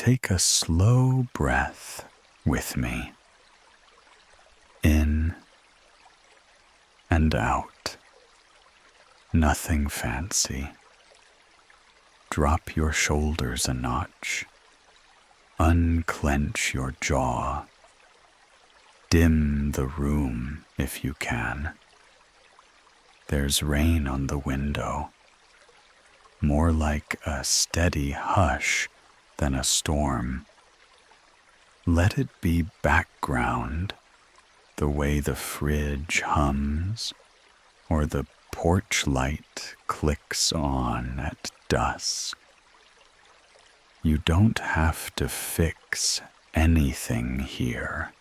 take a slow breath with me. In and out. Nothing fancy. Drop your shoulders a notch. Unclench your jaw. Dim the room if you can. There's rain on the window, more like a steady hush than a storm. Let it be background, the way the fridge hums or the porch light clicks on at dusk. You don't have to fix anything here.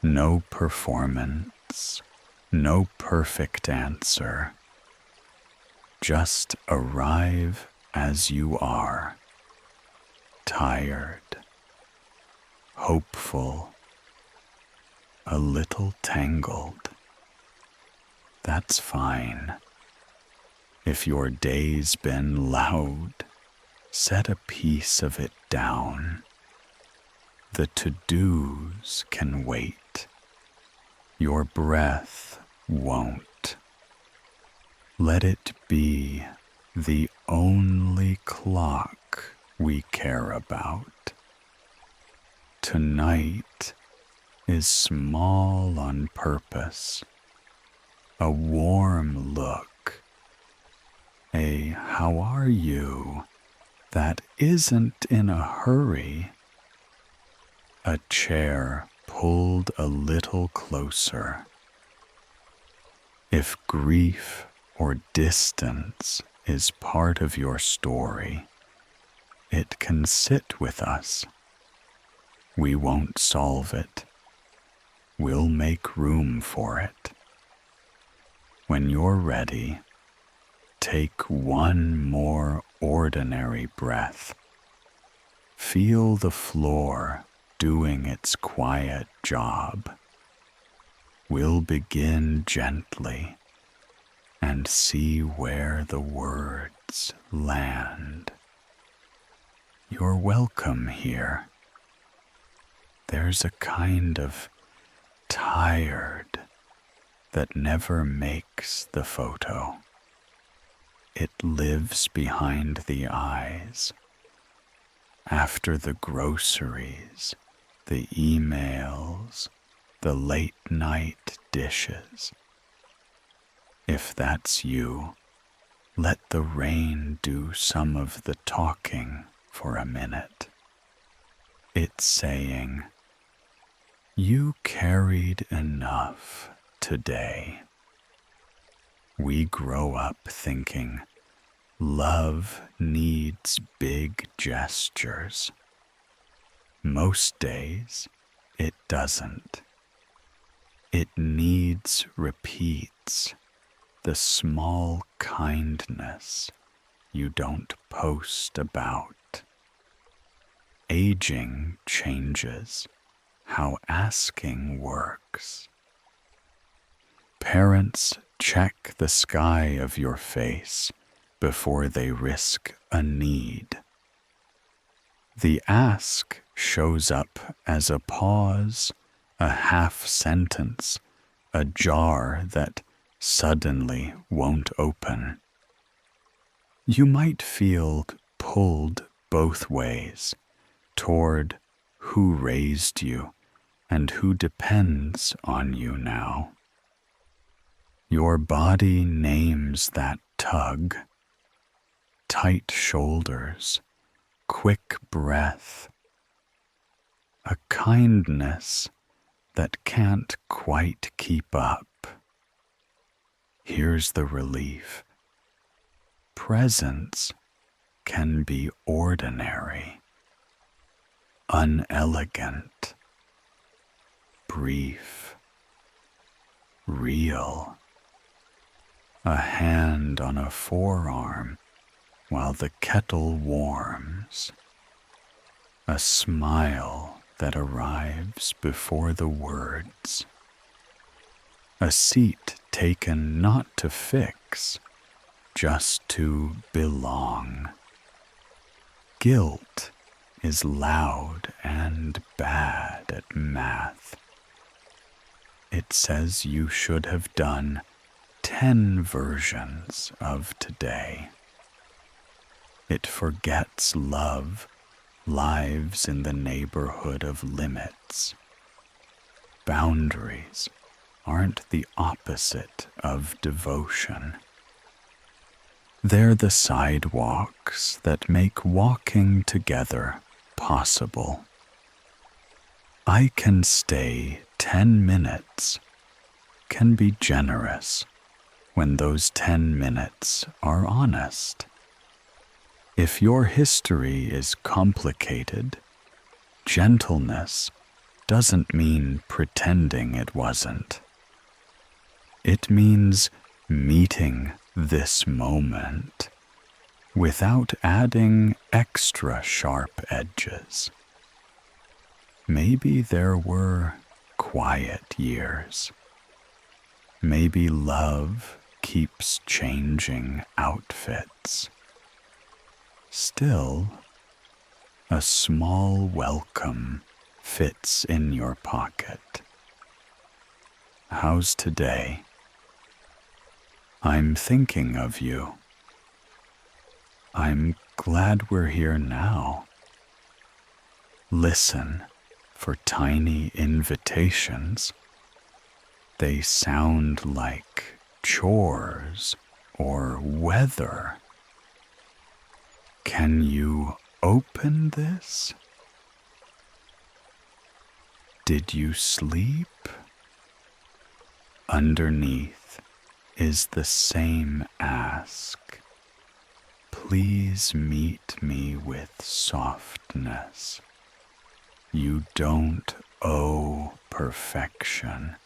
No performance, no perfect answer. Just arrive as you are. Tired, hopeful, a little tangled. That's fine. If your day's been loud, set a piece of it down. The to-dos can wait. Your breath won't. Let it be the only clock we care about. Tonight is small on purpose. A warm look. A "how are you?" that isn't in a hurry. A chair pulled a little closer. If grief or distance is part of your story, it can sit with us. We won't solve it. We'll make room for it. When you're ready, take one more ordinary breath. Feel the floor doing its quiet job. We'll begin gently and see where the words land. You're welcome here. There's a kind of tired that never makes the photo. It lives behind the eyes, after the groceries, the emails, the late night dishes. If that's you, let the rain do some of the talking for a minute. It's saying, "You carried enough today." We grow up thinking love needs big gestures. Most days, it doesn't. It needs repeats, the small kindness you don't post about. Aging changes how asking works. Parents check the sky of your face before they risk a need. The ask shows up as a pause, a half sentence, a jar that suddenly won't open. You might feel pulled both ways, toward who raised you and who depends on you now. Your body names that tug. Tight shoulders, quick breath, a kindness that can't quite keep up. Here's the relief. Presence can be ordinary, unelegant, brief, real. A hand on a forearm while the kettle warms. A smile that arrives before the words. A seat taken not to fix, just to belong. Guilt is loud and bad at math. It says you should have done 10 versions of today. It forgets love lives in the neighborhood of limits. Boundaries aren't the opposite of devotion. They're the sidewalks that make walking together possible. I can stay 10 minutes, can be generous when those 10 minutes are honest. If your history is complicated, gentleness doesn't mean pretending it wasn't. It means meeting this moment without adding extra sharp edges. Maybe there were quiet years. Maybe love keeps changing outfits. Still, a small welcome fits in your pocket. How's today? I'm thinking of you. I'm glad we're here now. Listen for tiny invitations. They sound like chores or weather. Can you open this? Did you sleep? Underneath is the same ask. Please meet me with softness. You don't owe perfection.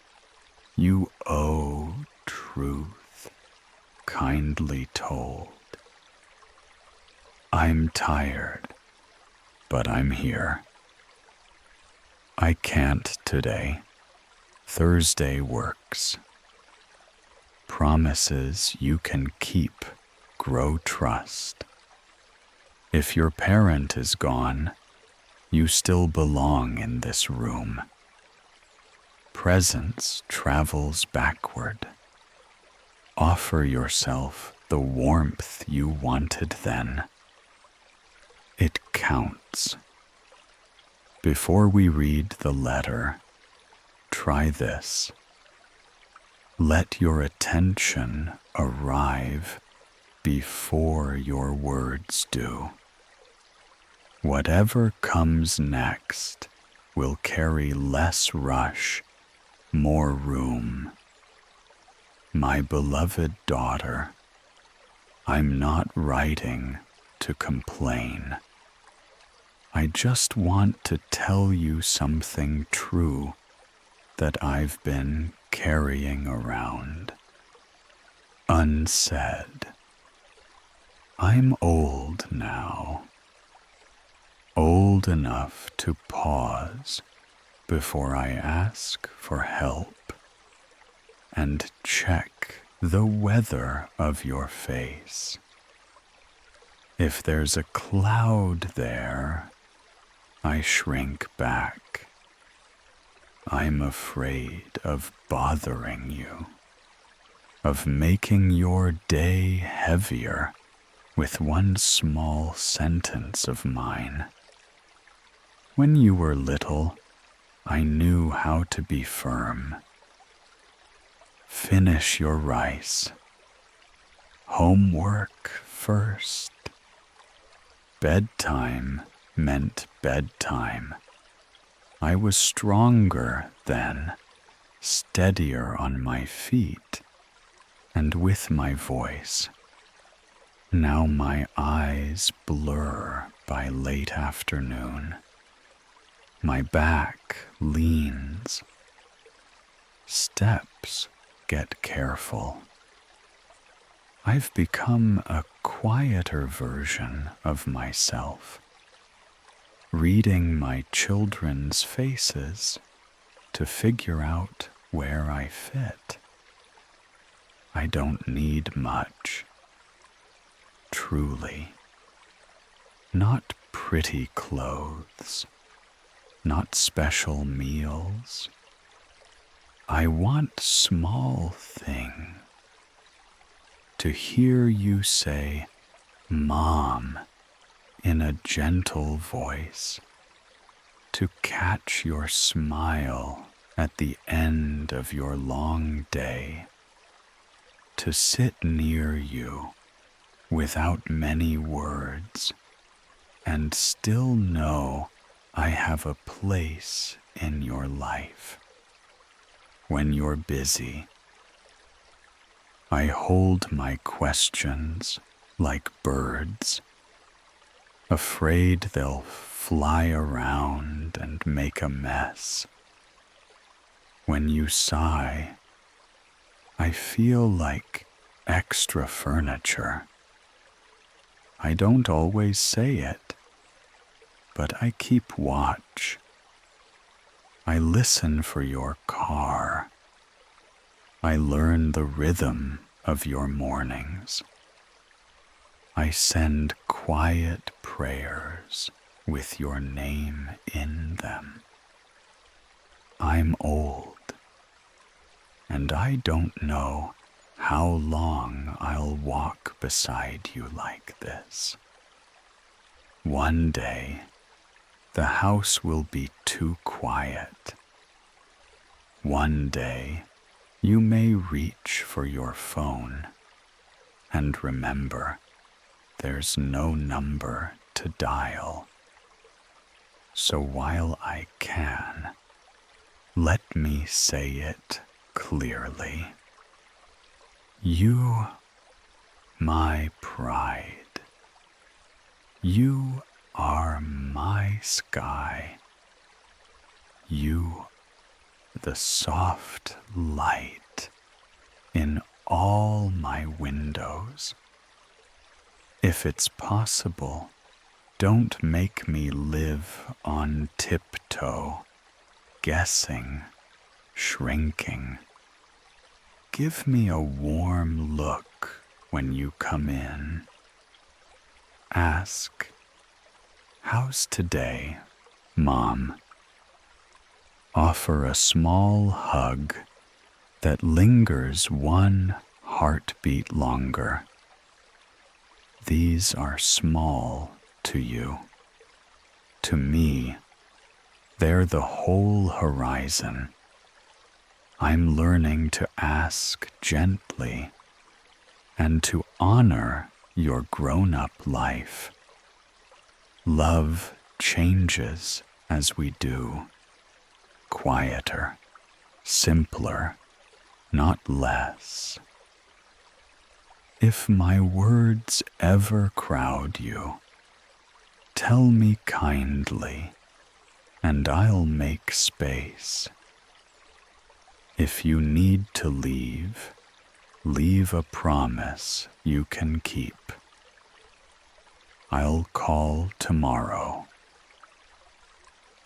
You owe truth, kindly told. I'm tired, but I'm here. I can't today. Thursday works. Promises you can keep grow trust. If your parent is gone, you still belong in this room. Presence travels backward. Offer yourself the warmth you wanted then. It counts. Before we read the letter, try this. Let your attention arrive before your words do. Whatever comes next will carry less rush, more room. My beloved daughter, I'm not writing to complain. I just want to tell you something true that I've been carrying around, unsaid. I'm old now, old enough to pause before I ask for help and check the weather of your face. If there's a cloud there, I shrink back. I'm afraid of bothering you, of making your day heavier with one small sentence of mine. When you were little, I knew how to be firm. Finish your rice. Homework first. Bedtime meant bedtime. I was stronger then, steadier on my feet, and with my voice. Now my eyes blur by late afternoon. My back leans. Steps get careful. I've become a quieter version of myself, reading my children's faces to figure out where I fit. I don't need much, truly. Not pretty clothes, not special meals. I want small things. To hear you say, Mom, in a gentle voice. To catch your smile at the end of your long day. To sit near you without many words and still know I have a place in your life. When you're busy, I hold my questions like birds, afraid they'll fly around and make a mess. When you sigh, I feel like extra furniture. I don't always say it, but I keep watch. I listen for your car. I learn the rhythm of your mornings. I send quiet prayers with your name in them. I'm old, and I don't know how long I'll walk beside you like this. One day, the house will be too quiet. One day, you may reach for your phone and remember there's no number to dial. So while I can, let me say it clearly. You, my pride. You are my sky. You, the soft light in all my windows. If it's possible, don't make me live on tiptoe, guessing, shrinking. Give me a warm look when you come in. Ask, how's today, Mom? Offer a small hug that lingers one heartbeat longer. These are small to you. To me, they're the whole horizon. I'm learning to ask gently and to honor your grown-up life. Love changes as we do. Quieter, simpler, not less. If my words ever crowd you, tell me kindly, and I'll make space. If you need to leave, leave a promise you can keep. I'll call tomorrow.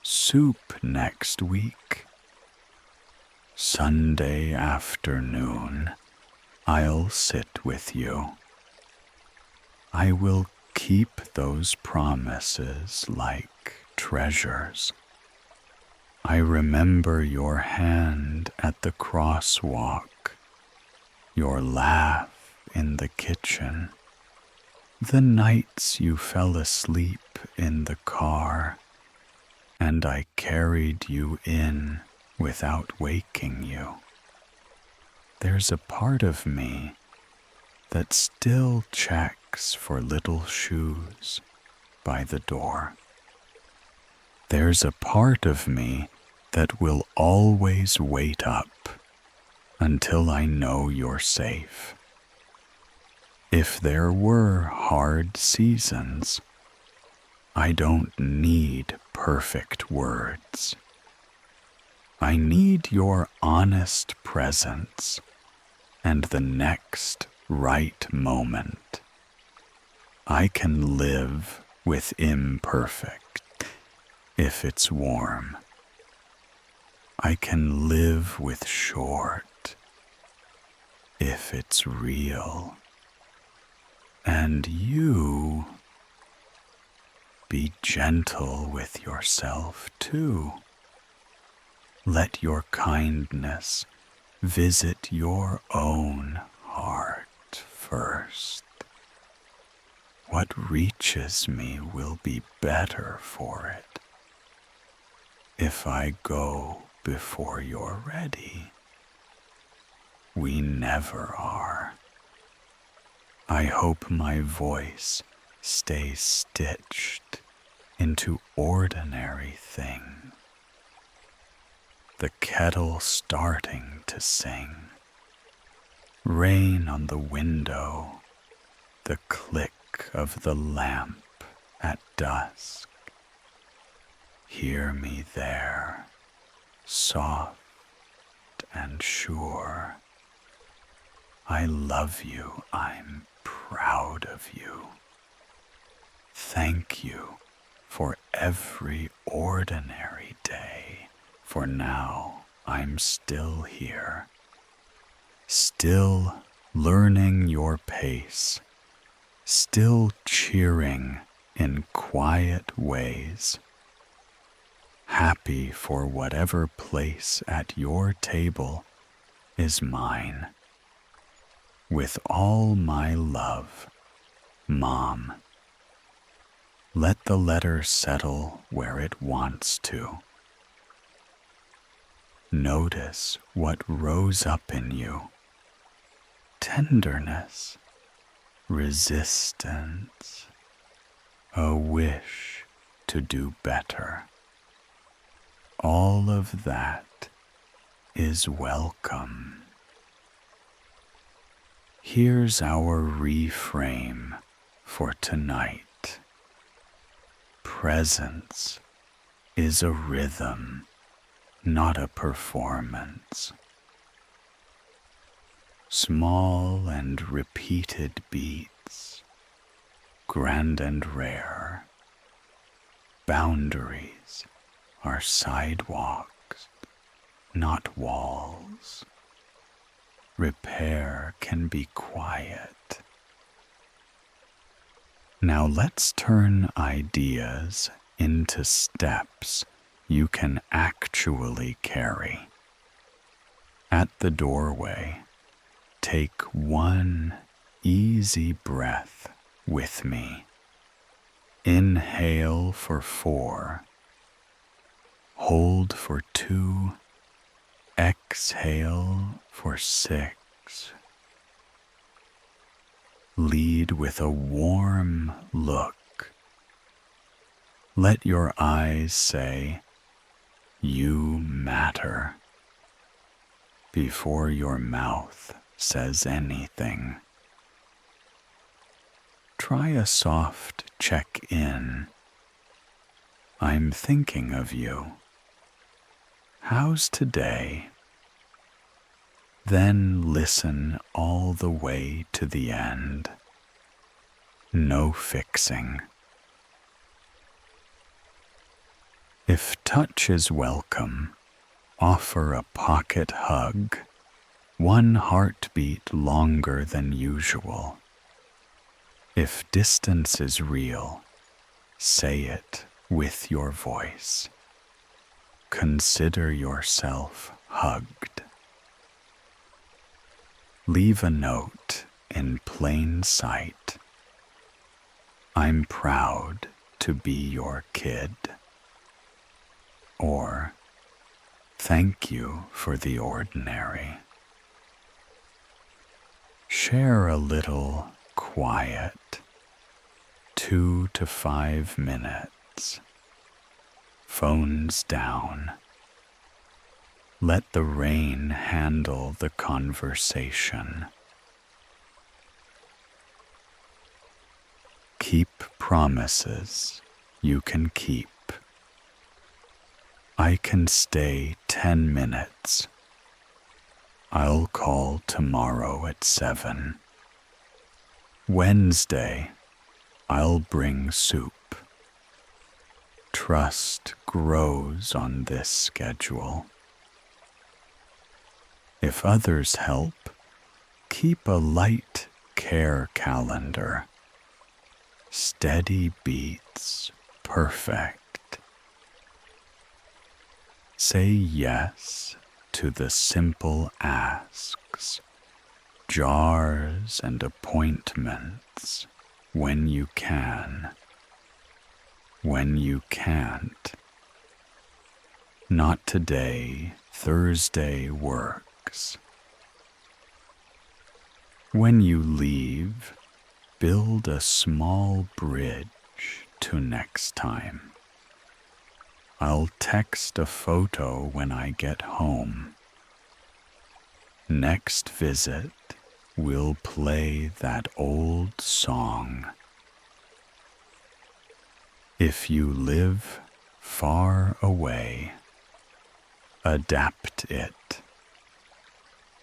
Soup next week. Sunday afternoon, I'll sit with you. I will keep those promises like treasures. I remember your hand at the crosswalk, your laugh in the kitchen, the nights you fell asleep in the car, and I carried you in without waking you. There's a part of me that still checks for little shoes by the door. There's a part of me that will always wait up until I know you're safe. If there were hard seasons, I don't need perfect words. I need your honest presence and the next right moment. I can live with imperfect if it's warm. I can live with short if it's real. And you, Be gentle with yourself too. Let your kindness visit your own heart first. What reaches me will be better for it. If I go before you're ready, we never are. I hope my voice stays stitched into ordinary things. The kettle starting to sing, rain on the window, the click of the lamp at dusk. Hear me there, soft and sure. I love you, I'm proud of you. Thank you for every ordinary day, for now I'm still here, still learning your pace, still cheering in quiet ways, happy for whatever place at your table is mine. With all my love, Mom. Let the letter settle where it wants to. Notice what rose up in you. Tenderness, resistance, a wish to do better. All of that is welcome. Here's our reframe for tonight. Presence is a rhythm, not a performance. Small and repeated beats, grand and rare. Boundaries are sidewalks, not walls. Repair can be quiet. Now let's turn ideas into steps you can actually carry. At the doorway, take one easy breath with me. Inhale for 4, hold for 2, exhale for 6. Lead with a warm look. Let your eyes say, "You matter," before your mouth says anything. Try a soft check-in. I'm thinking of you. How's today? Then listen all the way to the end. No fixing. If touch is welcome, offer a pocket hug, one heartbeat longer than usual. If distance is real, say it with your voice. Consider yourself hugged. Leave a note in plain sight. I'm proud to be your kid. Or, thank you for the ordinary. Share a little quiet, 2 to 5 minutes. Phones down. Let the rain handle the conversation. Keep promises you can keep. I can stay 10 minutes. I'll call tomorrow at 7. Wednesday, I'll bring soup. Trust grows on this schedule. If others help, keep a light care calendar. Steady beats perfect. Say yes to the simple asks, jars and appointments when you can. When you can't. Not today, Thursday works. When you leave, build a small bridge to next time. I'll text a photo when I get home. Next visit, we'll play that old song. If you live far away, adapt it.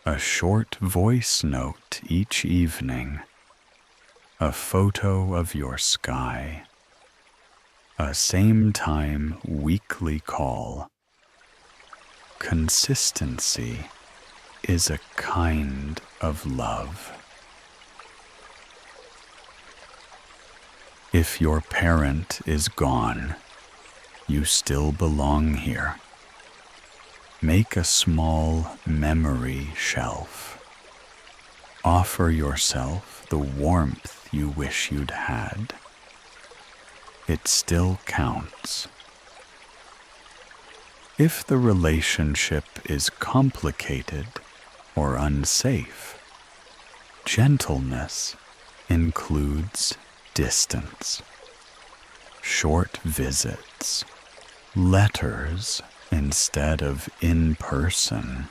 A short voice note each evening, a photo of your sky, a same time weekly call. Consistency is a kind of love. If your parent is gone, you still belong here. Make a small memory shelf. Offer yourself the warmth you wish you'd had. It still counts. If the relationship is complicated or unsafe, gentleness includes distance, short visits, letters instead of in person.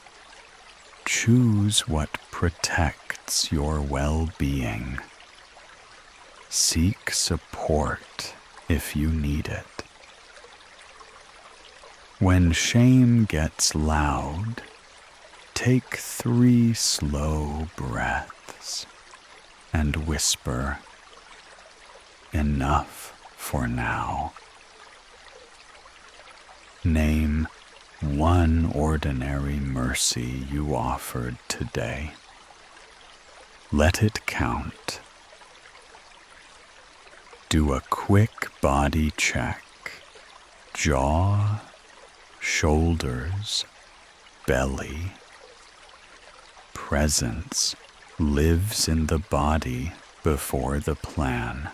Choose what protects your well-being. Seek support if you need it. When shame gets loud, take 3 slow breaths and whisper, "Enough for now." Name one ordinary mercy you offered today. Let it count. Do a quick body check. Jaw, shoulders, belly. Presence lives in the body before the plan.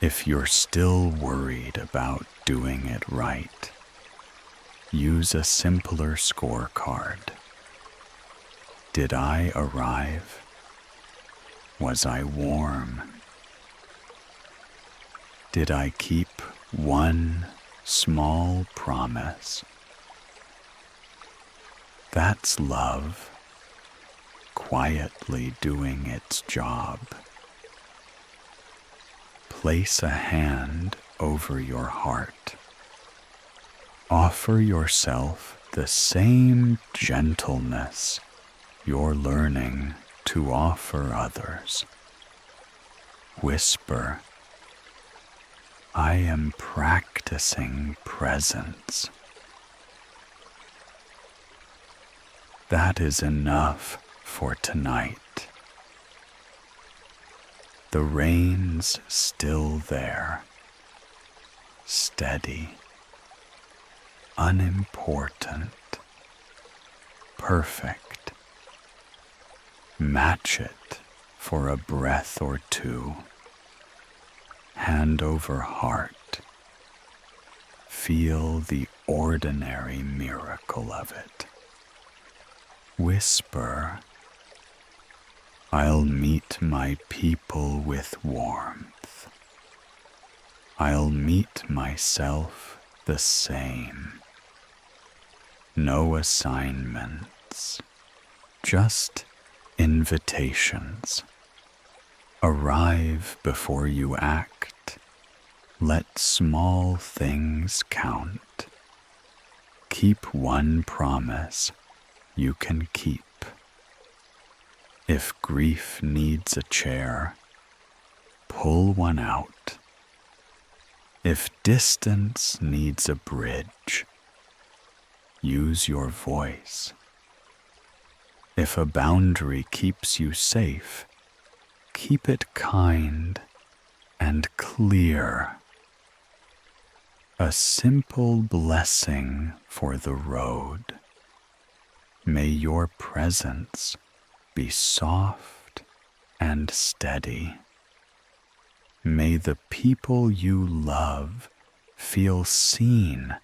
If you're still worried about doing it right, use a simpler scorecard. Did I arrive? Was I warm? Did I keep one small promise? That's love, quietly doing its job. Place a hand over your heart. Offer yourself the same gentleness you're learning to offer others. Whisper, "I am practicing presence." That is enough for tonight. The rain's still there, steady, unimportant, perfect. Match it for a breath or two. Hand over heart. Feel the ordinary miracle of it. Whisper, "I'll meet my people with warmth. I'll meet myself the same. No assignments, just invitations. Arrive before you act. Let small things count. Keep one promise you can keep. If grief needs a chair, pull one out. If distance needs a bridge, use your voice. If a boundary keeps you safe, keep it kind and clear. A simple blessing for the road. May your presence be soft and steady. May the people you love feel seen,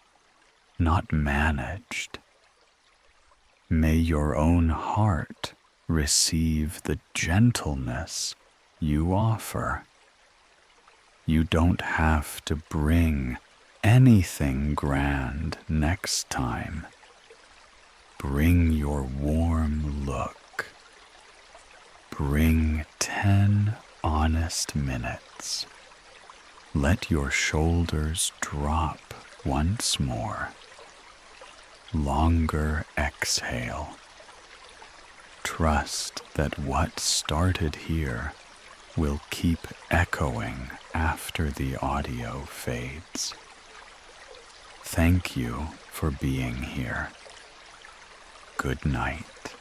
not managed. May your own heart receive the gentleness you offer. You don't have to bring anything grand next time. Bring your warm look. Bring 10 honest minutes. Let your shoulders drop once more. Longer exhale. Trust that what started here will keep echoing after the audio fades. Thank you for being here. Good night.